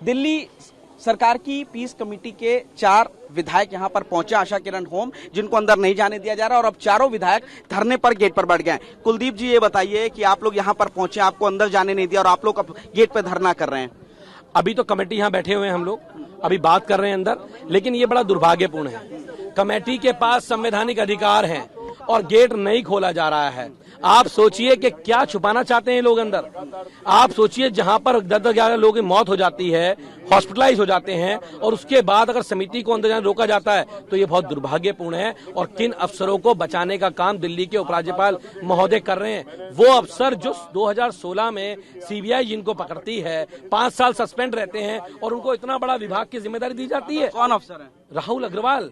दिल्ली सरकार की peace committee के 4 विधायक यहां पर पहुंचे आशा किरण होम, जिनको अंदर नहीं जाने दिया जा रहा और अब चारों विधायक धरने पर गेट पर बैठ गए। कुलदीप जी, ये बताइए कि आप लोग यहां पर पहुंचे, आपको अंदर जाने नहीं दिया और आप लोग अब गेट पर धरना कर रहे हैं। अभी तो कमेटी यहाँ बैठे हुए हैं, हम लोग अभी बात कर रहे हैं अंदर, लेकिन ये बड़ा दुर्भाग्यपूर्ण है। कमेटी के पास संवैधानिक अधिकार हैं और गेट नहीं खोला जा रहा है। आप सोचिए कि क्या छुपाना चाहते हैं लोग अंदर। आप सोचिए, जहां पर 10-11 लोगों की मौत हो जाती है, हॉस्पिटलाइज हो जाते हैं, और उसके बाद अगर समिति को अंदर जाने रोका जाता है तो ये बहुत दुर्भाग्यपूर्ण है। और किन अफसरों को बचाने का काम दिल्ली के उपराज्यपाल महोदय कर रहे हैं। वो अफसर जो 2016 में सीबीआई जिनको पकड़ती है, 5 साल सस्पेंड रहते हैं और उनको इतना बड़ा विभाग की जिम्मेदारी दी जाती है। कौन अफसर है? राहुल अग्रवाल,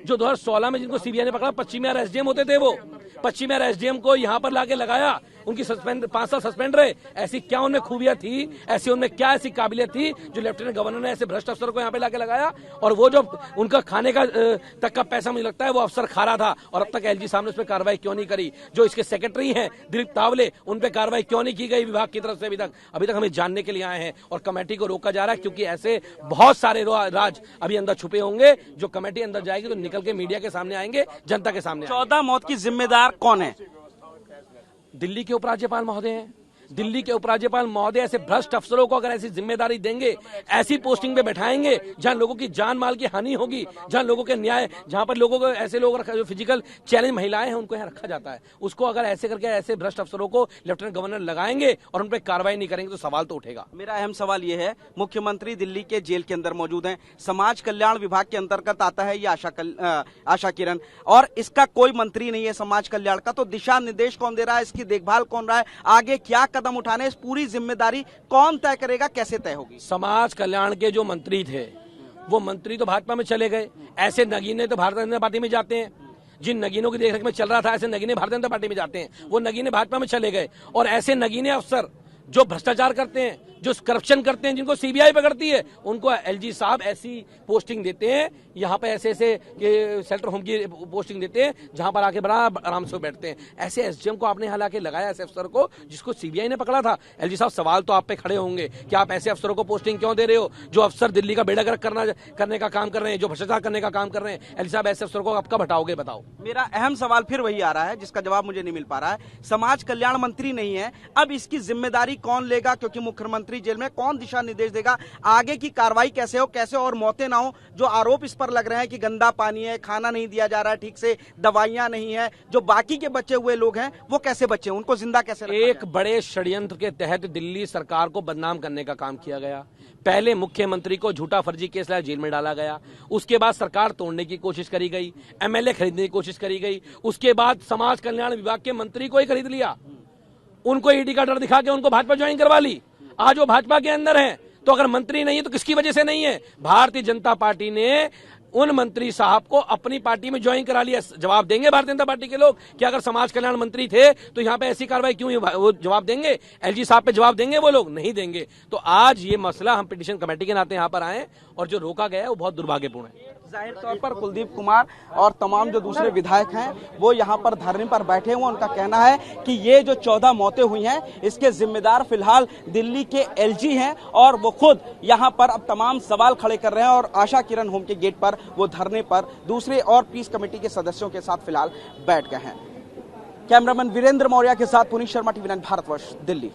जो 2016 में जिनको सीबीआई ने पकड़ा, पश्चिम बिहार एसडीएम होते थे। वो पश्चिम बिहार एसडीएम को यहाँ पर लाके लगाया, उनकी 5 साल सस्पेंड रहे। ऐसी क्या उनमें खूबियां थी, ऐसी उनमें क्या ऐसी काबिलियत थी जो लेफ्टिनेंट गवर्नर ने ऐसे भ्रष्ट अफसर को यहाँ पे लाके लगाया। और वो जो उनका खाने का तक का पैसा मुझे लगता है वो अफसर खा रहा था, और अब तक एलजी साहब ने उस पर कार्रवाई क्यों नहीं करी। जो इसके सेक्रेटरी हैं दिलीप तावले, उन पर कार्रवाई क्यों नहीं की गई विभाग की तरफ से अभी तक हमें जानने के लिए आए हैं। और कमेटी को रोका जा रहा है क्योंकि ऐसे बहुत सारे राज अभी अंदर छुपे होंगे। जो कमेटी अंदर जाएगी तो निकल के मीडिया के सामने आएंगे, जनता के सामने। 14 मौत की जिम्मेदार कौन है? दिल्ली के उपराज्यपाल महोदय हैं। दिल्ली के उपराज्यपाल महोदय ऐसे भ्रष्ट अफसरों को अगर ऐसी जिम्मेदारी देंगे, ऐसी पोस्टिंग पे बैठाएंगे जहां लोगों की जान माल की हानि होगी, जहां लोगों के न्याय, जहां पर लोगों को ऐसे लोग जो फिजिकल चैलेंज महिलाएं हैं उनको यहाँ रखा जाता है, उसको अगर ऐसे करके ऐसे भ्रष्ट अफसरों को लेफ्टिनेंट गवर्नर लगाएंगे और उन पर कार्रवाई नहीं करेंगे तो सवाल तो उठेगा। मेरा अहम सवाल ये है, मुख्यमंत्री दिल्ली के जेल के अंदर मौजूद हैं, समाज कल्याण विभाग के अंतर्गत आता है ये आशा किरण, और इसका कोई मंत्री नहीं है समाज कल्याण का, तो दिशा निर्देश कौन दे रहा है, इसकी देखभाल कौन रहा है, आगे क्या कदम उठाने, इस पूरी जिम्मेदारी कौन तय करेगा, कैसे तय होगी? समाज कल्याण के जो मंत्री थे वो मंत्री तो भाजपा में चले गए। ऐसे नगीने तो भारतीय जनता पार्टी में जाते हैं। जिन नगीनों की देखरेख में चल रहा था ऐसे नगीने भारतीय जनता पार्टी में जाते हैं, वो नगीने भाजपा में चले गए। और ऐसे नगीने अफसर जो भ्रष्टाचार करते हैं, जो करप्शन करते हैं, जिनको सीबीआई पकड़ती है, उनको एलजी साहब ऐसी पोस्टिंग देते हैं, यहाँ पे ऐसे सेल्टर होम की पोस्टिंग देते हैं जहां पर आके बड़ा आराम से बैठते हैं। ऐसे एसडीएम को आपने यहाँ लाके लगाया, ऐसे अफसर को जिसको सीबीआई ने पकड़ा था। एलजी साहब, सवाल तो आप पे खड़े होंगे कि आप ऐसे अफसरों को पोस्टिंग क्यों दे रहे हो जो अफसर दिल्ली का बेड़ा गर्क करने का काम कर रहे हैं, जो भ्रष्टाचार करने का काम कर रहे हैं। एलजी साहब, ऐसे अफसरों को आप कब हटाओगे, बताओ। मेरा अहम सवाल फिर वही आ रहा है जिसका जवाब मुझे नहीं मिल पा रहा है। समाज कल्याण मंत्री नहीं है, अब इसकी जिम्मेदारी कौन लेगा, क्योंकि मुख्यमंत्री जेल में, कौन दिशा निर्देश देगा, आगे की कार्रवाई कैसे हो, कैसे और मौतें ना हो। जो आरोप इस पर लग रहे हैं कि गंदा पानी है, खाना नहीं दिया जा रहा है ठीक से, दवाइयां नहीं है, जो बाकी के बचे हुए लोग हैं वो कैसे बचे, उनको जिंदा कैसे रखा जाए? एक बड़े षड्यंत्र के तहत दिल्ली सरकार को बदनाम करने का काम किया गया। पहले मुख्यमंत्री को झूठा फर्जी केस लाकर जेल में डाला गया, उसके बाद सरकार तोड़ने की कोशिश करी गई, एमएलए खरीदने की कोशिश करी गई, उसके बाद समाज कल्याण विभाग के मंत्री को ही खरीद लिया, उनको ईडी का डर दिखा के उनको भाजपा ज्वाइन करवा ली। आज वो भाजपा के अंदर है, तो अगर मंत्री नहीं है तो किसकी वजह से नहीं है? भारतीय जनता पार्टी ने उन मंत्री साहब को अपनी पार्टी में ज्वाइन करा लिया। जवाब देंगे भारतीय जनता पार्टी के लोग कि अगर समाज कल्याण मंत्री थे तो यहाँ पे ऐसी कार्रवाई क्यों हुई? वो जवाब देंगे? एलजी साहब पे जवाब देंगे वो लोग? नहीं देंगे। तो आज ये मसला हम पिटीशन कमेटी के नाते यहाँ पर आए और जो रोका गया है वो बहुत दुर्भाग्यपूर्ण है। जाहिर तौर पर कुलदीप कुमार और तमाम जो दूसरे विधायक हैं वो यहाँ पर धरने पर बैठे हुए। उनका कहना है कि ये जो 14 मौतें हुई हैं इसके जिम्मेदार फिलहाल दिल्ली के एलजी हैं और वो खुद यहाँ पर अब तमाम सवाल खड़े कर रहे हैं। और आशा किरण होम के गेट पर वो धरने पर दूसरे और पीस कमेटी के सदस्यों के साथ फिलहाल बैठ गए हैं। कैमरामैन वीरेंद्र मौर्य के साथ पुनीत शर्मा, टीवी 9 भारतवर्ष, दिल्ली।